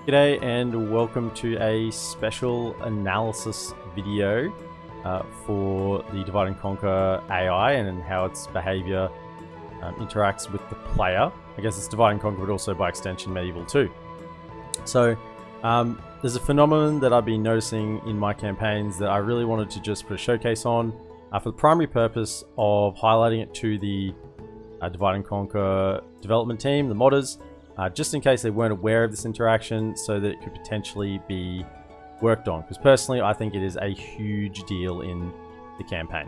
G'day and welcome to a special analysis video for the Divide and Conquer AI and how its behavior interacts with the player. I guess it's Divide and Conquer, but also by extension Medieval too. So there's a phenomenon that I've been noticing in my campaigns that I really wanted to just put a showcase on for the primary purpose of highlighting it to the Divide and Conquer development team, the modders, just in case they weren't aware of this interaction so that it could potentially be worked on. Because personally, I think it is a huge deal in the campaign.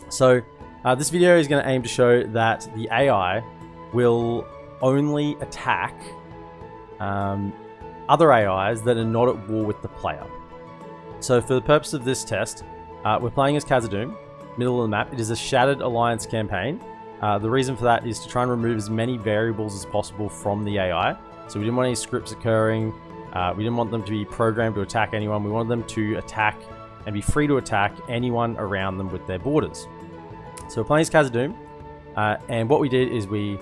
So this video is going to aim to show that the AI will only attack other AIs that are not at war with the player. So for the purpose of this test, we're playing as Khazad-dûm, middle of the map. It is a Shattered Alliance campaign. The reason for that is to try and remove as many variables as possible from the AI. So we didn't want any scripts occurring. We didn't want them to be programmed to attack anyone. We wanted them to attack and be free to attack anyone around them with their borders. So we're playing as Khazad-dûm, and what we did is we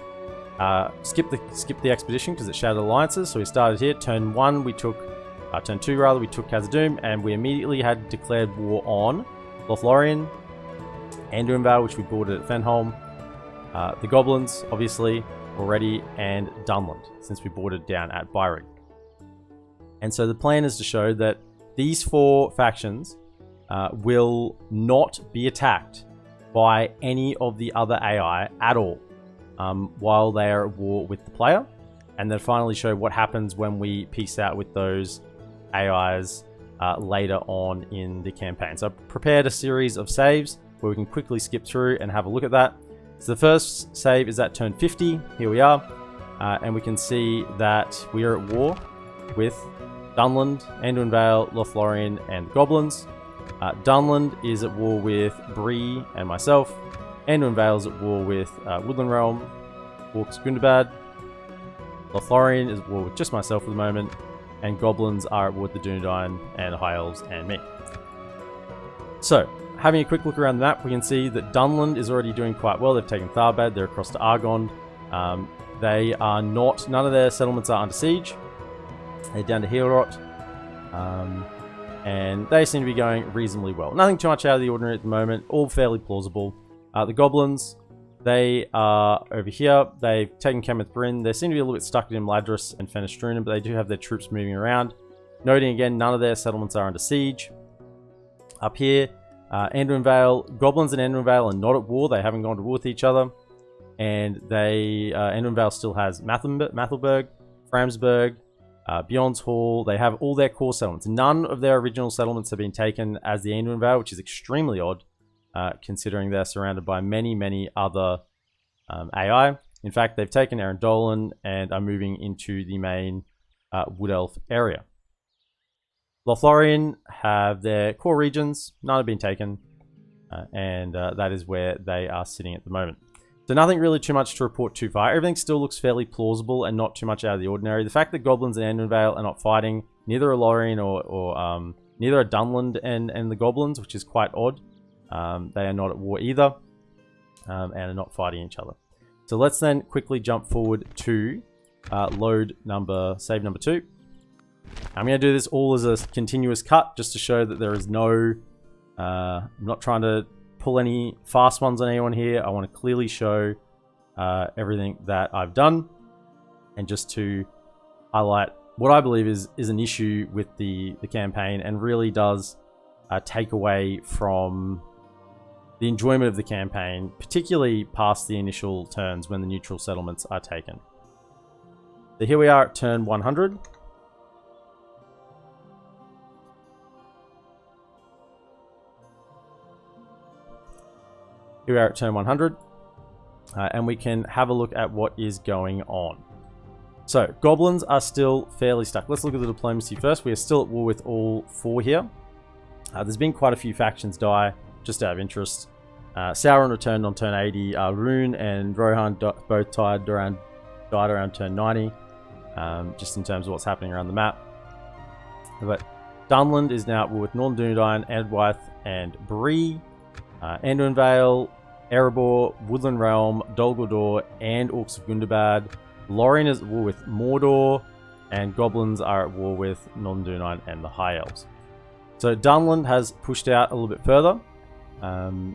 skipped the expedition because it's Shattered Alliances. So we started here. Turn 1, we took turn 2 rather, we took Khazad-dûm, and we immediately had declared war on Lothlorien, Anduin Vale, which we boarded at Fenholm. The Goblins, obviously, already, and Dunland, since we boarded down at Byrig. And so the plan is to show that these 4 factions will not be attacked by any of the other AI at all while they are at war with the player, and then finally show what happens when we peace out with those AIs later on in the campaign. So I've prepared a series of saves where we can quickly skip through and have a look at that. So the first save is at turn 50. Here we are. And we can see that we are at war with Dunland, Anduin Vale, Lothlorien, and the Goblins. Dunland is at war with Bree and myself. Anduin Vale is at war with Woodland Realm, Orcs Gundabad. Lothlorien is at war with just myself at the moment. And Goblins are at war with the Dunedain and the High Elves and me. So, having a quick look around the map, we can see that Dunland is already doing quite well. They've taken Tharbad, they're across to Argond. They are not, none of their settlements are under siege. They're down to Heelrot. And they seem to be going reasonably well. Nothing too much out of the ordinary at the moment, all fairly plausible. The Goblins, they are over here. They've taken Kemeth Bryn. They seem to be a little bit stuck in Ladris and Fenestruna, but they do have their troops moving around. Noting again, none of their settlements are under siege. Up here, Anduin Vale, Goblins and Anduin Vale are not at war. They haven't gone to war with each other. And Anduin Vale still has Mathelberg, Framsberg, Beyond's Hall. They have all their core settlements. None of their original settlements have been taken as the Anduin Vale, which is extremely odd, considering they're surrounded by many, many other AI. In fact, they've taken Erendolan and are moving into the main Wood Elf area. Lothlorien have their core regions, none have been taken, and that is where they are sitting at the moment. So nothing really too much to report too far. Everything still looks fairly plausible and not too much out of the ordinary. The fact that Goblins and Anduin Vale are not fighting, neither are Lorien or neither are Dunland and the Goblins, which is quite odd. They are not at war either, and are not fighting each other. So let's then quickly jump forward to save number 2. I'm going to do this all as a continuous cut just to show that there is no... I'm not trying to pull any fast ones on anyone here. I want to clearly show everything that I've done, and just to highlight what I believe is an issue with the campaign, and really does take away from the enjoyment of the campaign, particularly past the initial turns when the neutral settlements are taken. So here we are at turn 100. Here we are at turn 100, and we can have a look at what is going on. So, Goblins are still fairly stuck. Let's look at the diplomacy first. We are still at war with all 4 here. There's been quite a few factions die, just out of interest. Sauron returned on turn 80. Rune and Rohan both died around turn 90, just in terms of what's happening around the map. But Dunland is now at war with Northern Dunedain, Edwyth, and Bree. Anduin Vale, Erebor, Woodland Realm, Dol Guldur, and Orcs of Gundabad. Lorien is at war with Mordor, and goblins are at war with Non-Dunine and the High Elves. So Dunland has pushed out a little bit further, and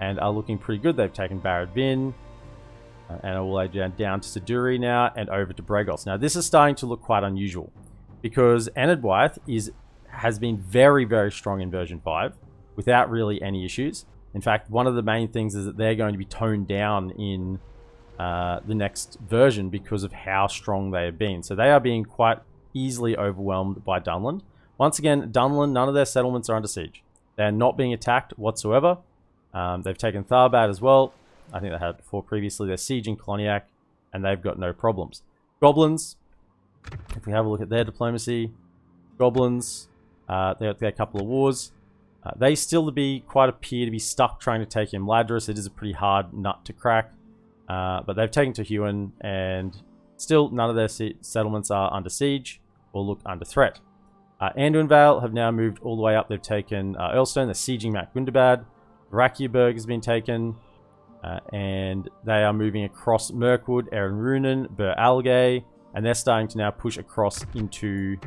are looking pretty good. They've taken Barad Vin, and all the way down to Siduri now, and over to Bragos. Now this is starting to look quite unusual, because Enedwythe has been very, very strong in version 5, without really any issues. In fact, one of the main things is that they're going to be toned down in the next version because of how strong they have been. So they are being quite easily overwhelmed by Dunland. Once again, Dunland, none of their settlements are under siege. They're not being attacked whatsoever. They've taken Tharbad as well. I think they had it before previously. They're sieging Coloniac, and they've got no problems. Goblins, if we have a look at their diplomacy, Goblins, they're a couple of wars. They still appear to be stuck trying to take in Ladris. It is a pretty hard nut to crack. But they've taken Tehuan, and still none of their settlements are under siege or look under threat. Anduin Vale have now moved all the way up. They've taken Earlstone. They're sieging Mount Gundabad. Rakiaburg has been taken. And they are moving across Mirkwood, Erin Runen, Bur Algae. And they're starting to now push across into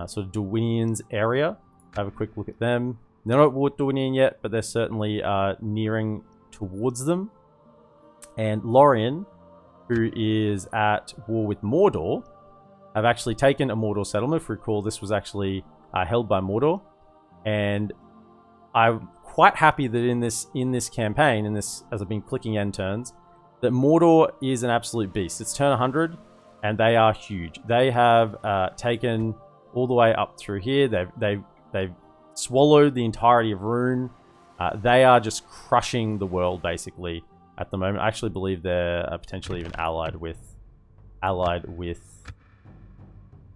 sort of Dorwinian's area. Have a quick look at them. They're not at war with Dorwinian yet, but they're certainly nearing towards them. And Lorien, who is at war with Mordor, have actually taken a Mordor settlement. If you recall, this was actually held by Mordor. And I'm quite happy that in this campaign, as I've been clicking end turns, that Mordor is an absolute beast. It's turn 100, and they are huge. They have taken all the way up through here. They've swallowed the entirety of Rune. They are just crushing the world, basically, at the moment. I actually believe they're potentially even allied with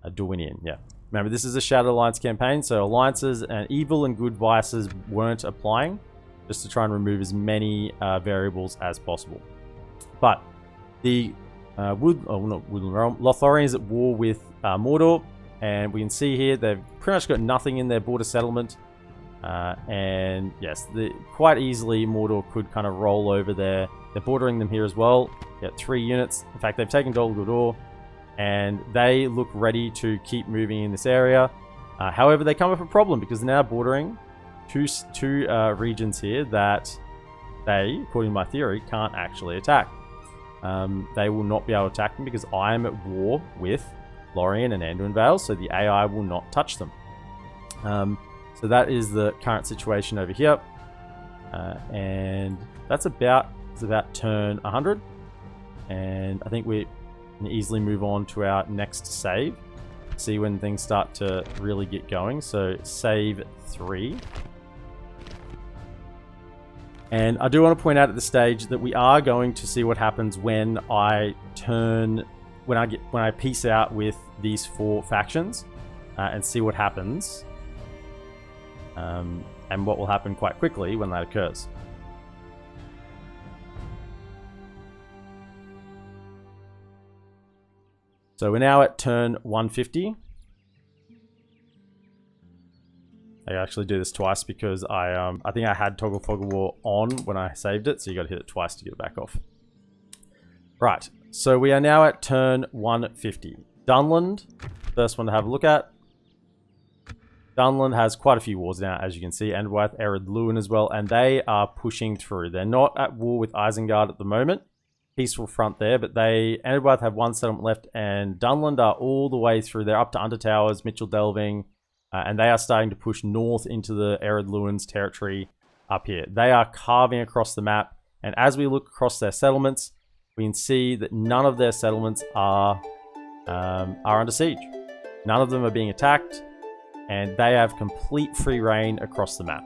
Dorwinian. Yeah. Remember, this is a Shadow Alliance campaign, so alliances and evil and good vices weren't applying, just to try and remove as many variables as possible. But the Lothlorien is at war with Mordor, and we can see here they've pretty much got nothing in their border settlement. And yes, quite easily Mordor could kind of roll over there. They're bordering them here as well. Got 3 units. In fact, they've taken Dol Guldur, and they look ready to keep moving in this area. However, they come up with a problem because they're now bordering two regions here that they, according to my theory, can't actually attack. They will not be able to attack them because I am at war with Lorien and Anduin Vale, so the AI will not touch them. So that is the current situation over here. And that's about turn 100. And I think we can easily move on to our next save. See when things start to really get going. So save 3. And I do want to point out at this stage that we are going to see what happens when I peace out with these 4 factions, and see what happens. And what will happen quite quickly when that occurs. So we're now at turn 150. I actually do this twice because I think I had Toggle Foggle War on when I saved it, so you got to hit it twice to get it back off. Right, so we are now at turn 150. Dunland, first one to have a look at. Dunland has quite a few wars now, as you can see, and with Ered Luin as well, and they are pushing through. They're not at war with Isengard at the moment. Peaceful front there, but Enedwythe have 1 settlement left, and Dunland are all the way through. They're up to Undertowers, Mitchell Delving, and they are starting to push north into the Ered Luin's territory up here. They are carving across the map, and as we look across their settlements, we can see that none of their settlements are under siege. None of them are being attacked, and they have complete free reign across the map.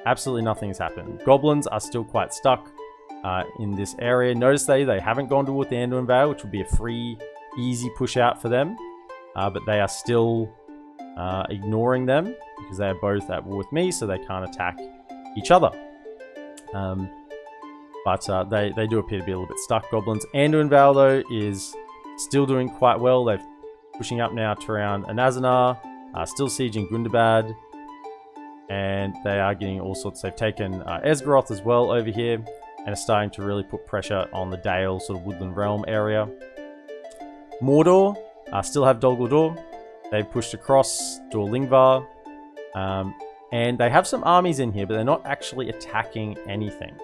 Absolutely nothing has happened. Goblins are still quite stuck in this area. Notice they haven't gone to war with the Anduin Vale, which would be a free, easy push out for them. But they are still ignoring them because they are both at war with me, so they can't attack each other. But they do appear to be a little bit stuck, Goblins. Anduin Vale, though, is still doing quite well. They're pushing up now to around Anazanar, still sieging Gundabad, and they are getting all sorts. They've taken Esgaroth as well over here, and are starting to really put pressure on the Dale, sort of Woodland Realm area. Mordor still have Dol Guldur. They've pushed across Dorlingvar. And they have some armies in here, but they're not actually attacking anything.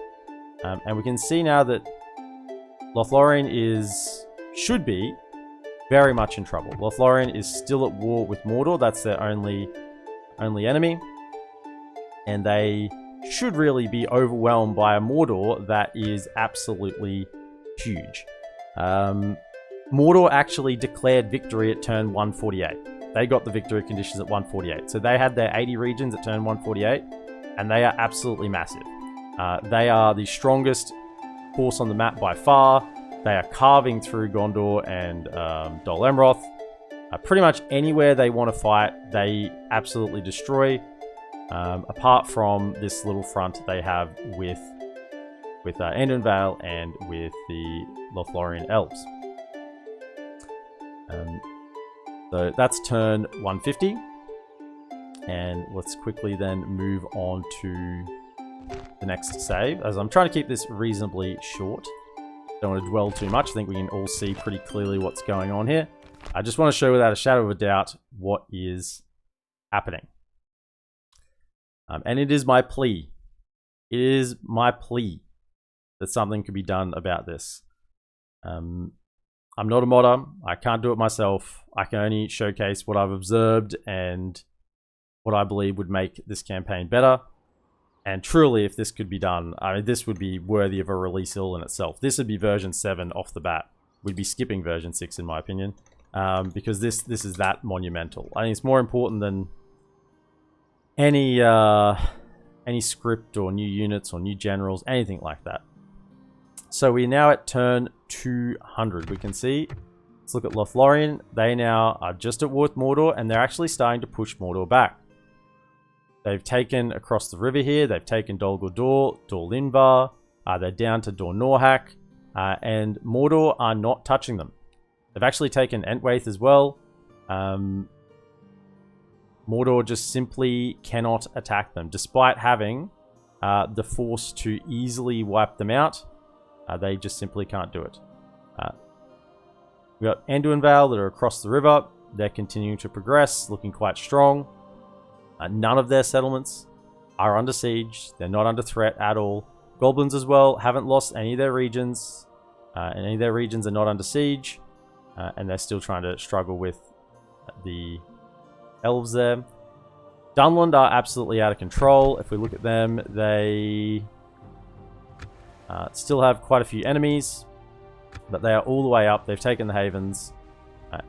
And we can see now that Lothlorien should be very much in trouble. Lothlorien is still at war with Mordor. That's their only enemy. And they should really be overwhelmed by a Mordor that is absolutely huge. Mordor actually declared victory at turn 148. They got the victory conditions at 148. So they had their 80 regions at turn 148, and they are absolutely massive. They are the strongest force on the map by far. They are carving through Gondor and Dol Amroth. Pretty much anywhere they want to fight, they absolutely destroy. Apart from this little front they have with Anduin Vale and with the Lothlorien Elves. So that's turn 150. And let's quickly then move on to the next save, as I'm trying to keep this reasonably short. Don't want to dwell too much. I think we can all see pretty clearly what's going on here. I just want to show without a shadow of a doubt what is happening. And it is my plea. It is my plea that something could be done about this. I'm not a modder. I can't do it myself. I can only showcase what I've observed and what I believe would make this campaign better. And truly, if this could be done, I mean, this would be worthy of a release all in itself. This would be version 7 off the bat. We'd be skipping version 6 in my opinion, because this is that monumental. I think it's more important than any script or new units or new generals, anything like that. So we're now at turn 200. We can see, let's look at Lothlorien. They now are just at war with Mordor, and they're actually starting to push Mordor back. They've taken across the river here. They've taken Dol Guldur, Dorlinvar. They're down to Dor Norhak, and Mordor are not touching them. They've actually taken Entwaith as well. Mordor just simply cannot attack them, despite having the force to easily wipe them out. They just simply can't do it. We've got Anduin Vale that are across the river. They're continuing to progress, looking quite strong. None of their settlements are under siege. They're not under threat at all. Goblins as well haven't lost any of their regions. And any of their regions are not under siege. And they're still trying to struggle with the elves there. Dunland are absolutely out of control. If we look at them, they still have quite a few enemies. But they are all the way up. They've taken the havens.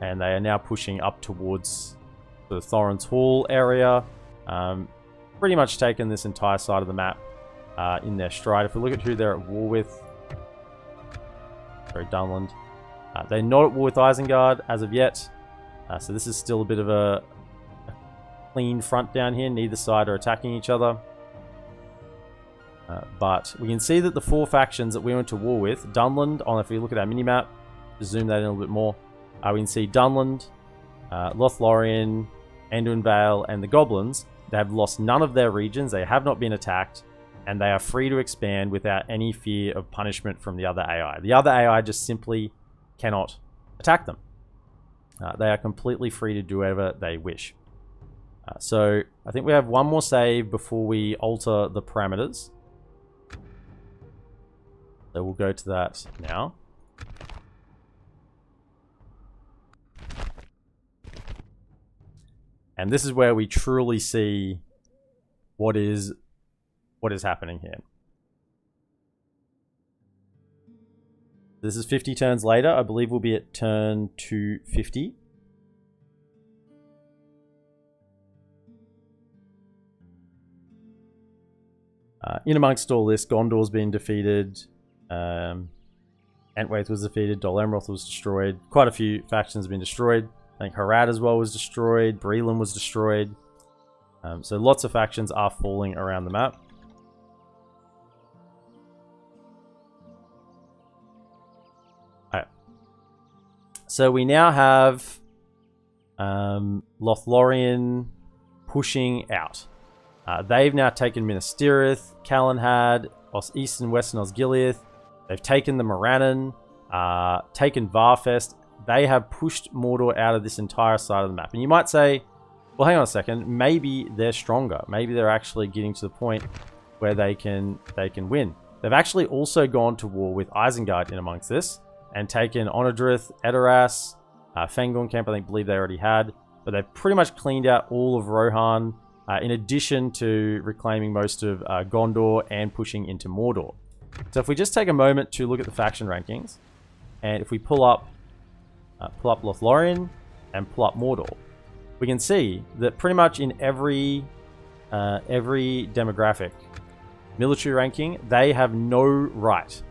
And they are now pushing up towards the Thorin's Hall area. Pretty much taken this entire side of the map in their stride. If we look at who they're at war with, sorry, Dunland, they're not at war with Isengard as of yet. So this is still a bit of a clean front down here. Neither side are attacking each other. But we can see that the 4 factions that we went to war with, Dunland, if we look at our minimap, just zoom that in a little bit more, we can see Dunland, Lothlorien, Anduin Vale, and the Goblins. They have lost none of their regions. They have not been attacked, and they are free to expand without any fear of punishment from the other AI. The other AI just simply cannot attack them. They are completely free to do whatever they wish. So I think we have one more save before we alter the parameters. So we'll go to that now. And this is where we truly see what is happening here. This is 50 turns later. I believe we'll be at turn 250. In amongst all this, Gondor's been defeated. Entwaith was defeated. Dol Amroth was destroyed. Quite a few factions have been destroyed. I think Harad as well was destroyed. Breland was destroyed. So lots of factions are falling around the map. Alright. So we now have Lothlorien pushing out. They've now taken Minas Tirith, Calenhad, East and Western Osgiliath. They've taken the Morannon, taken Varfest, they have pushed Mordor out of this entire side of the map. And you might say, well, hang on a second, maybe they're stronger. Maybe they're actually getting to the point where they can win. They've actually also gone to war with Isengard in amongst this and taken Onodrith, Edoras, Fangorn Camp, I believe they already had. But they've pretty much cleaned out all of Rohan, in addition to reclaiming most of Gondor and pushing into Mordor. So if we just take a moment to look at the faction rankings, and if we pull up Lothlorien and pull up Mordor, we can see that pretty much in every demographic, military ranking, they have no right,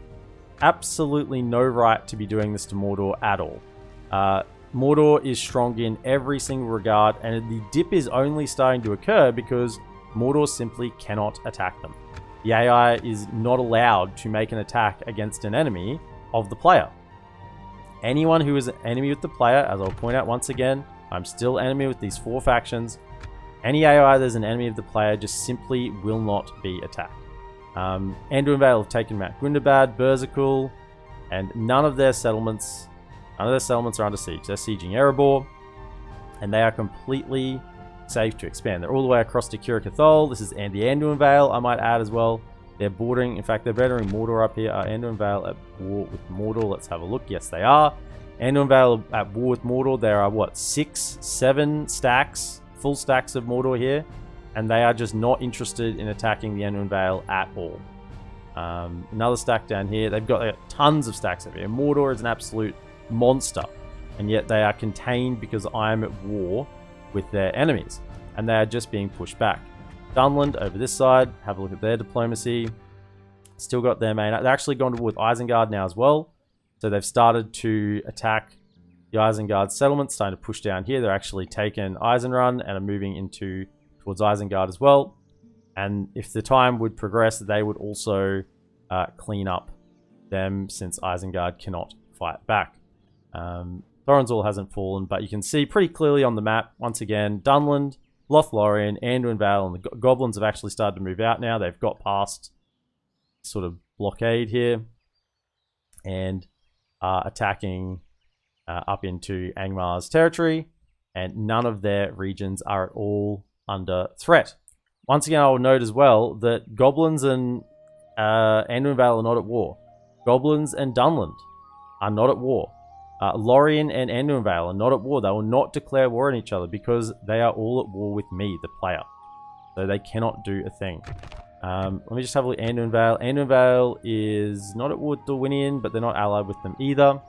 absolutely no right to be doing this to Mordor at all. Mordor is strong in every single regard, and the dip is only starting to occur because Mordor simply cannot attack them. The AI is not allowed to make an attack against an enemy of the player. Anyone who is an enemy with the player, as I'll point out once again, I'm still enemy with these 4 factions. Any AI that is an enemy of the player just simply will not be attacked. Anduin Vale have taken Mount Gundabad, Berzakul, and none of their settlements are under siege. They're sieging Erebor, and they are completely safe to expand. They're all the way across to Cura Cathol. This is the Anduin Vale, I might add as well. They're bordering, in fact, they're bordering Mordor up here. Are Anduin Vale at war with Mordor? Let's have a look. Yes, they are. Anduin Vale at war with Mordor. There are, what, 6, 7 stacks, full stacks of Mordor here, and they are just not interested in attacking the Anduin Vale at all. Another stack down here. They've got tons of stacks over here. Mordor is an absolute monster, and yet they are contained because I'm at war with their enemies, and they are just being pushed back. Dunland over this side, have a look at their diplomacy. Still got their main. They're actually gone to war with Isengard now as well, so they've started to attack the Isengard settlement, starting to push down here. They're actually taken Eisenrun and are moving towards Isengard as well. And if the time would progress, they would also clean up them, since Isengard cannot fight back. Thorinzal hasn't fallen, but you can see pretty clearly on the map, once again, Dunland, Lothlorien, Anduin Vale, and the Goblins have actually started to move out now. They've got past sort of blockade here and are attacking up into Angmar's territory, and none of their regions are at all under threat. Once again, I will note as well that Goblins and Anduin Vale are not at war. Goblins and Dunland are not at war. Lorien and Anduin Vale are not at war. They will not declare war on each other because they are all at war with me, the player. So they cannot do a thing. Let me just have a look at Anduin Vale. Anduin Vale is not at war with Dorwinion, but they're not allied with them either.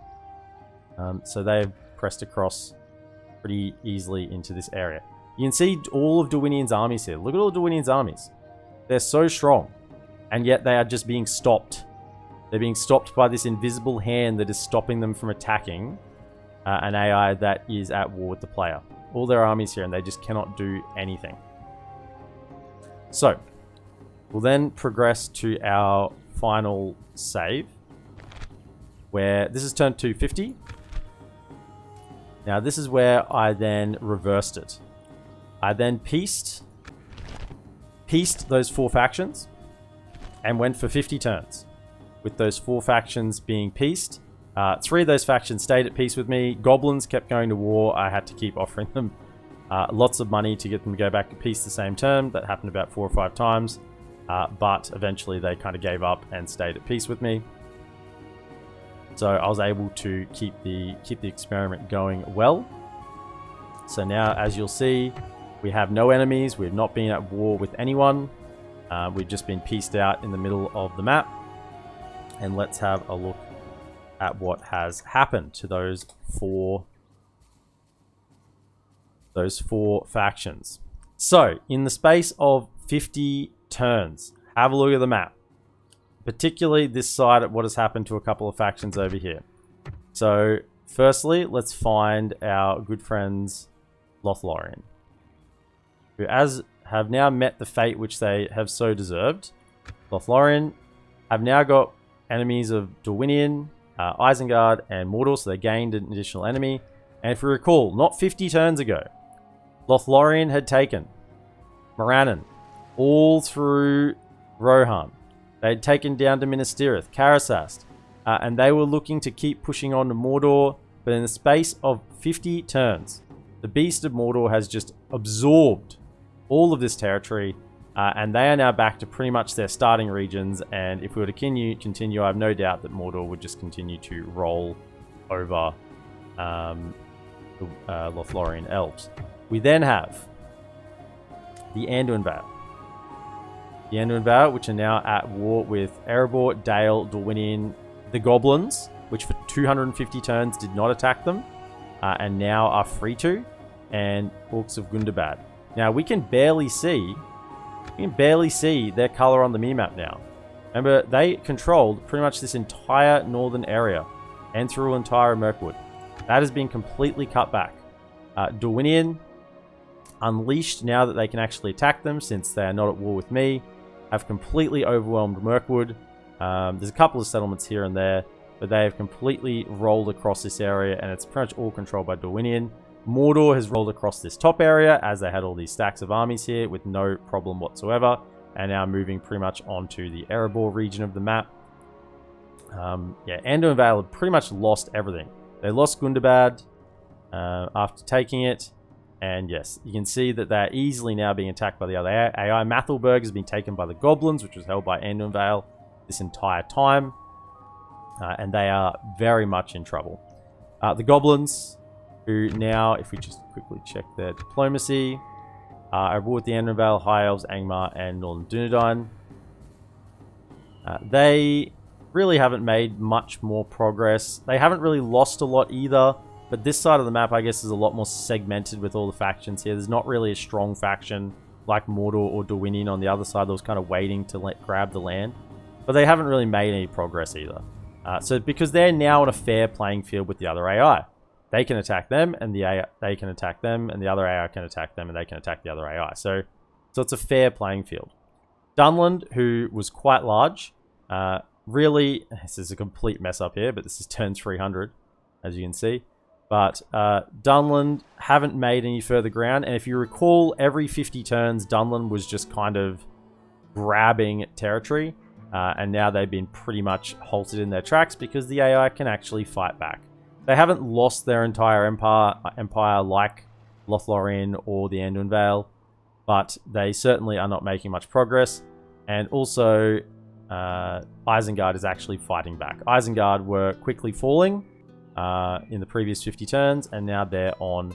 So they've pressed across pretty easily into this area. You can see all of Dorwinion's armies here. Look at all of Dorwinion's armies. They're so strong, and yet they are just being stopped. They're being stopped by this invisible hand that is stopping them from attacking an AI that is at war with the player. All their armies here, and they just cannot do anything. So, we'll then progress to our final save, where this is turn 250. Now, this is where I then reversed it. I then pieced those 4 factions and went for 50 turns. With those 4 factions being pieced, 3 of those factions stayed at peace with me. Goblins kept going to war. I had to keep offering them lots of money to get them to go back to peace the same term. That happened about 4 or 5 times, but eventually they kind of gave up and stayed at peace with me. So I was able to keep the experiment going well. So now, as you'll see, we have no enemies. We've not been at war with anyone. We've just been pieced out in the middle of the map. And let's have a look at what has happened to those four factions. So, in the space of 50 turns, have a look at the map. Particularly this side at what has happened to a couple of factions over here. So, firstly, let's find our good friends Lothlorien, who have now met the fate which they have so deserved. Lothlorien have now got enemies of Dorwinion, Isengard, and Mordor, so they gained an additional enemy. And if you recall, not 50 turns ago, Lothlorien had taken Morannon all through Rohan. They had taken down to Minas Tirith, Karasast, and they were looking to keep pushing on to Mordor but in the space of 50 turns, the Beast of Mordor has just absorbed all of this territory, and they are now back to pretty much their starting regions. And if we were to continue, I have no doubt that Mordor would just continue to roll over the Lothlorien elves. We then have the Anduin Vale. The Anduin Vale, which are now at war with Erebor, Dale, Dorwinion, the Goblins, which for 250 turns did not attack them, and now are free to, and Orcs of Gundabad. Now we can barely see their color on the minimap now. Remember, they controlled pretty much this entire northern area and through entire Mirkwood. That has been completely cut back. Dorwinion, unleashed now that they can actually attack them since they are not at war with me, have completely overwhelmed Mirkwood. There's a couple of settlements here and there, but they have completely rolled across this area, and it's pretty much all controlled by Dorwinion. Mordor has rolled across this top area as they had all these stacks of armies here with no problem whatsoever, and now moving pretty much onto the Erebor region of the map. Anduin Vale have pretty much lost everything. They lost Gundabad after taking it, and yes, you can see that they're easily now being attacked by the other AI. Mathelberg has been taken by the Goblins, which was held by Anduin Vale this entire time, and they are very much in trouble. The Goblins, who now, if we just quickly check their diplomacy, are aboard the Anduin Vale, High Elves, Angmar, and Northern Dunedain. They really haven't made much more progress. They haven't really lost a lot either, but this side of the map, I guess, is a lot more segmented with all the factions here. There's not really a strong faction like Mordor or Dorwinion on the other side that was kind of waiting to grab the land, but they haven't really made any progress either. So because they're now on a fair playing field with the other AI. They can attack them, and they can attack them, and the other AI can attack them, and they can attack the other AI. So it's a fair playing field. Dunland, who was quite large, really, this is a complete mess up here, but this is turn 300, as you can see. But Dunland haven't made any further ground, and if you recall, every 50 turns, Dunland was just kind of grabbing territory, and now they've been pretty much halted in their tracks because the AI can actually fight back. They haven't lost their entire empire like Lothlorien or the Anduin Vale, but they certainly are not making much progress. And also, Isengard is actually fighting back. Isengard were quickly falling in the previous 50 turns, and now they're on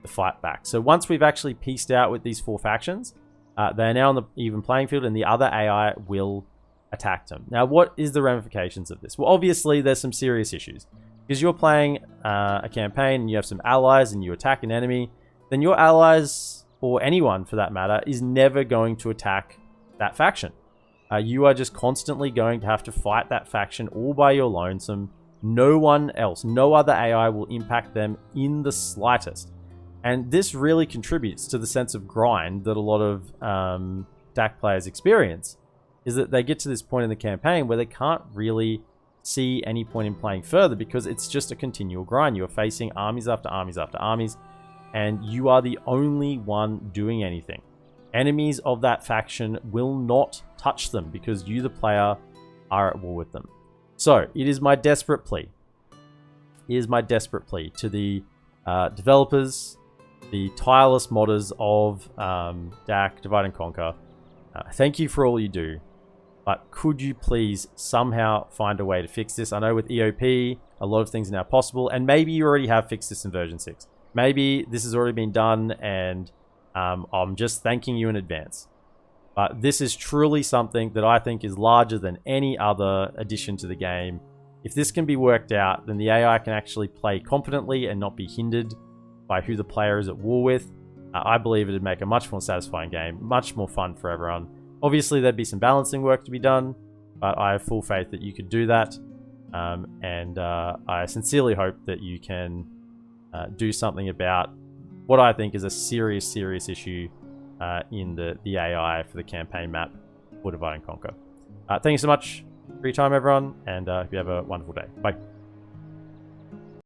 the fight back. So once we've actually pieced out with these four factions, they're now on the even playing field, and the other AI will attack them. Now, what is the ramifications of this? Well, obviously, there's some serious issues. Because you're playing a campaign and you have some allies and you attack an enemy, then your allies, or anyone for that matter, is never going to attack that faction. You are just constantly going to have to fight that faction all by your lonesome. No one else, no other AI will impact them in the slightest. And this really contributes to the sense of grind that a lot of DaC players experience, is that they get to this point in the campaign where they can't really see any point in playing further because it's just a continual grind. You're facing armies after armies after armies, and you are the only one doing anything. Enemies of that faction will not touch them because you, the player, are at war with them. So, it is my desperate plea. It is my desperate plea to the developers, the tireless modders of DaC, Divide and Conquer. Thank you for all you do. But could you please somehow find a way to fix this? I know with EOP, a lot of things are now possible, and maybe you already have fixed this in version 6. Maybe this has already been done, and I'm just thanking you in advance. But this is truly something that I think is larger than any other addition to the game. If this can be worked out, then the AI can actually play confidently and not be hindered by who the player is at war with. I believe it would make a much more satisfying game, much more fun for everyone. Obviously, there'd be some balancing work to be done, but I have full faith that you could do that. And I sincerely hope that you can do something about what I think is a serious issue in the AI for the campaign map for Divide and Conquer. Thank you so much for your time, everyone, and hope you have a wonderful day. Bye.